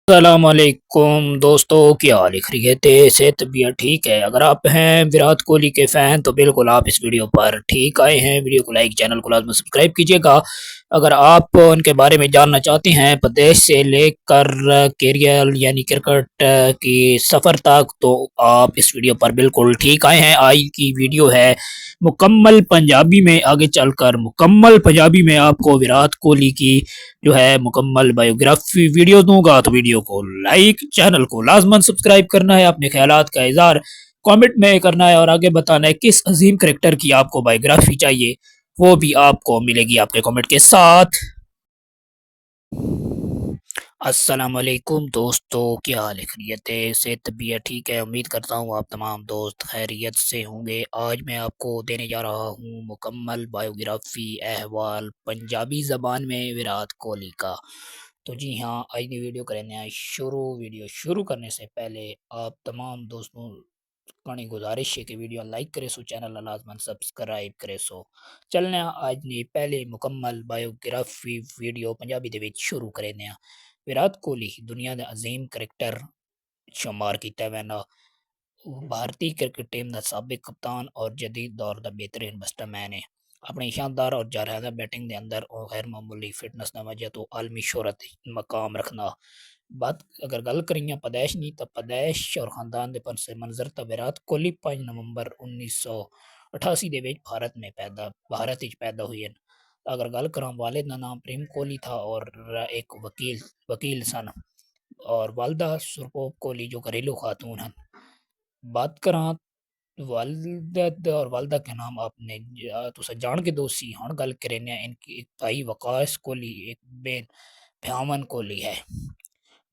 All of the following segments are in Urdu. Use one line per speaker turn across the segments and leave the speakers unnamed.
السلام علیکم دوستو، کیا حال ہے؟ خیریت ہے؟ صحت بھی ٹھیک ہے؟ اگر آپ ہیں وراٹ کوہلی کے فین تو بالکل آپ اس ویڈیو پر ٹھیک آئے ہیں۔ ویڈیو کو لائک، چینل کو لازم سبسکرائب کیجیے گا۔ اگر آپ ان کے بارے میں جاننا چاہتے ہیں پردیش سے لے کر کیریئر یعنی کرکٹ کی سفر تک، تو آپ اس ویڈیو پر بالکل ٹھیک آئے ہیں۔ آج کی ویڈیو ہے مکمل پنجابی میں، آگے چل کر مکمل پنجابی میں آپ کو وراٹ کوہلی کی جو ہے مکمل بایوگرافی ویڈیو دوں گا، تو ویڈیو کو لائک، چینل کو لازمن سبسکرائب کرنا ہے، اپنے خیالات کا اظہار کامنٹ میں کرنا ہے اور آگے بتانا ہے کس عظیم کریکٹر کی آپ کو بایوگرافی چاہیے، وہ بھی آپ کو ملے گی آپ کے کامنٹ کے ساتھ۔ السلام علیکم دوستو، کیا حال ہے؟ خیریت ہے؟ صحت طبیعت ٹھیک ہے؟ امید کرتا ہوں آپ تمام دوست خیریت سے ہوں گے۔ آج میں آپ کو دینے جا رہا ہوں مکمل بایوگرافی احوال پنجابی زبان میں وراٹ کوہلی کا۔ تو جی ہاں، آج کی ویڈیو کرنے ہیں شروع۔ ویڈیو شروع کرنے سے پہلے آپ تمام دوستوں کانی گزارش ہے کہ ویڈیو لائک کرے سو، چینل لازمن سبسکرائب کرے سو۔ چلنے آج نے پہلے مکمل بایوگرافی ویڈیو پنجابی دے وچ شروع کرنے ہیں۔ وراٹ کوہلی دنیا دا عظیم کرکٹر شمار کیتا ہے، بھارتی کرکٹ ٹیم دا سابق کپتان اور جدید دور دا بہترین بیٹسمین مین ہے۔ اپنی شاندار اور جارحانہ بیٹنگ دے اندر اور غیر معمولی فٹنس دی وجہ تو عالمی شہرت مقام رکھنا۔ بات اگر گل کریے پیدائش نہیں تو پیدائش اور خاندان دے پس منظر تا وراٹ کوہلی 5 نومبر 1988 دے وچ بھارت وچ پیدا ہوئے ہیں۔ اگر گل کراں والد کا نام پریم کوہلی تھا اور ایک وکیل سن، اور والدہ سرپوپ کوہلی جو گھریلو خاتون ہیں۔ بات کراں والدہ اور والدہ کے نام آپ نے تو جان کے دوسی ہن گل کرنے ان کی ایک بھائی وقاص کوہلی، ایک بہن بھیامن کوہلی ہے۔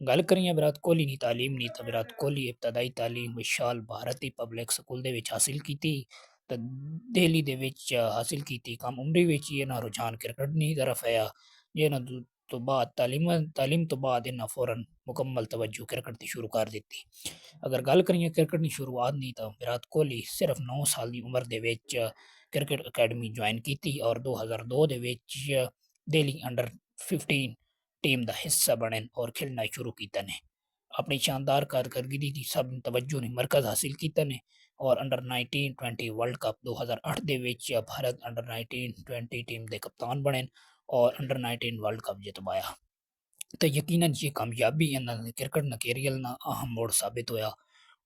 گل کریے وراٹ کوہلی کی تعلیم نہیں تو وراٹ کوہلی ابتدائی تعلیم وشال بھارتی پبلک سکول دے وچ حاصل کیتی تے دہلی دے وچ حاصل کیتی۔ کم عمری وچ یہ نہ رجحان کرکٹ نہیں طرف آیا، یہ نہ تو بعد تعلیم تو بعد انہاں فوراً مکمل توجہ کرکٹ دی شروع کر دیتی۔ اگر گل کریے کرکٹ دی شروعات نہیں تو وراٹ کوہلی صرف 9 سال دی عمر دے وچ کرکٹ اکیڈمی جوائن کیتی اور 2002 دے وچ دہلی انڈر 15 ٹیم دا حصہ بنے اور کھیلنا شروع کیتا نے۔ اپنی شاندار کارکردگی دی سب توجہ نے مرکز حاصل کیتا نے اور انڈر 19-20 ورلڈ کپ 2008 دے وچ بھارت انڈر 19-20 ٹیم دے کپتان بنے اور انڈر 19 ورلڈ کپ جتوایا۔ تو یقیناً یہ کامیابی کرکٹ نہ کیریئر نہ اہم موڑ ثابت ہویا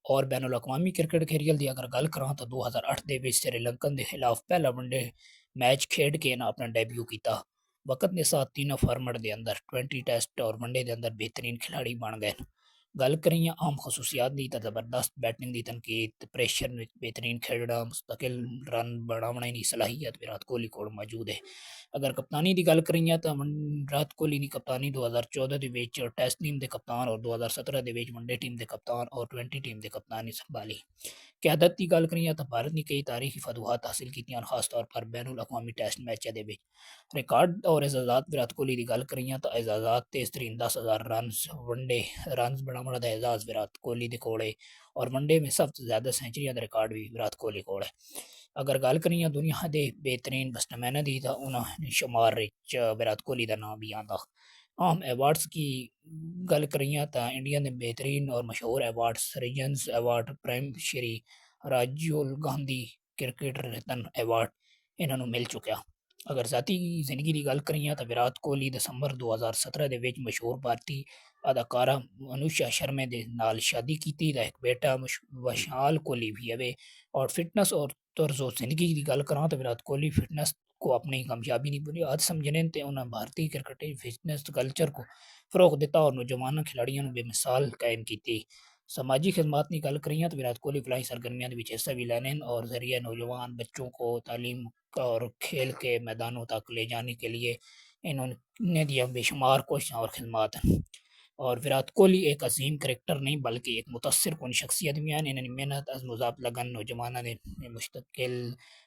اور بین الاقوامی کرکٹ کیریئر دی اگر گل کراں تو 2008 دے وچ سری لنکن دے خلاف پہلا ون ڈے میچ کھیڈ کے نہ اپنا ڈیبیو کیتا۔ وقت کے ساتھ تینوں فارمیٹ دے اندر 20 ٹیسٹ اور ون ڈے دے اندر بہترین کھلاڑی بن گئے۔ گل کریے عام خصوصیات دی تو زبردست بیٹنگ دی تنقید، پریشر میں بہترین کھیلنا، مستقل رن بنانے کی صلاحیت وراٹ کوہلی کو موجود ہے۔ اگر کپتانی دی گل کریے تو وراٹ کوہلی دی کپتانی 2014 دے وچ ٹیسٹ ٹیم دے کپتان اور 2017 دے وچ ون ڈے ٹیم دے کپتان اور 20 ٹیم دے کپتانی سنبھالی۔ قیادت کی گل کریے تو بھارت نے کئی تاریخی فتوحات حاصل کی، خاص طور پر بین الاقوامی ٹیسٹ میچ دے وچ ریکارڈ اور اعزازات۔ وراٹ کوہلی کی گل کریے تو اعزازات تیز ترین 10,000 رنز ون ڈے رنز بنانے کا اعزاز وراٹ کوہلی دے کول ہے اور ون ڈے میں سب سے زیادہ سینچریاں دا ریکارڈ بھی وراٹ کوہلی کول ہے۔ اگر گل کریے دنیا دے بہترین بیٹسمیناں دی تو انہاں شمار وچ وراٹ کوہلی دا نام بھی آندا۔ عام ایوارڈز کی گل کریے تو انڈیا نے بہترین اور مشہور ایوارڈز ریجنز ایوارڈ، پرائم شری راجیو گاندھی کرکٹ رتن ایوارڈ انہاں نوں مل چکیا۔ اگر ذاتی زندگی کی گل کریے تو وراٹ کوہلی دسمبر 2017 دے وچ مشہور بھارتی اداکارہ انوشا شرما دے نال شادی کیتی، ایک بیٹا وشال کوہلی بھی ہے۔ اور فٹنس اور طرز و زندگی کی گل کراں تو وراٹ کوہلی فٹنس کو اپنی کامیابی کی بنیاد سمجھنے تے انہاں بھارتی کرکٹ فٹنس کلچر کو فروغ دیتا اور نوجوان کھلاڑیوں بے مثال قائم کیتی۔ سماجی خدمات کی گل کریے تو وراٹ کوہلی فلاحی سرگرمیاں دے وچ حصہ بھی لینے اور ذریعہ نوجوان بچوں کو تعلیم اور کھیل کے میدانوں تک لے جانے کے لیے انہوں نے دیا بے شمار کوششیں اور خدمات ہیں۔ اور وراٹ کوہلی ایک عظیم کرکٹر نہیں بلکہ ایک متاثر کن شخصیت بھی ہیں۔ انہوں نے محنت عزم و ذات لگن نوجوانوں نے مستقل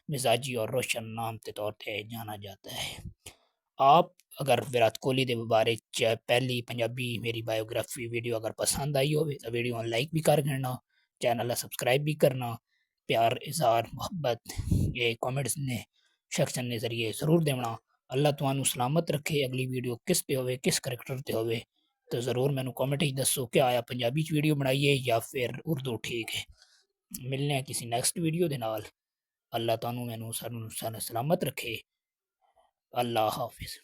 مزاجی اور روشن نام کے طور پہ جانا جاتا ہے۔ آپ اگر وراٹ کوہلی دے بارے پہلی پنجابی میری بایوگرافی ویڈیو اگر پسند آئی ہوئے تو ویڈیو لائک بھی کر کرنا، چینل سبسکرائب بھی کرنا، پیار اظہار محبت یہ کامنٹس نے سیکشن کے ذریعے ضرور دینا۔ اللہ تمہوں سلامت رکھے۔ اگلی ویڈیو کس پہ ہوئے، کس کرکٹر پہ ہوئے، تو ضرور مینوں کامنٹ وچ دسو کہ آیا پنجابی چ ویڈیو بنائیے یا پھر اردو، ٹھیک ہے؟ ملنے ہیں کسی نیکسٹ ویڈیو دے نال۔ اللہ تعالیٰ مینوں سانوں سلامت رکھے۔ اللہ حافظ۔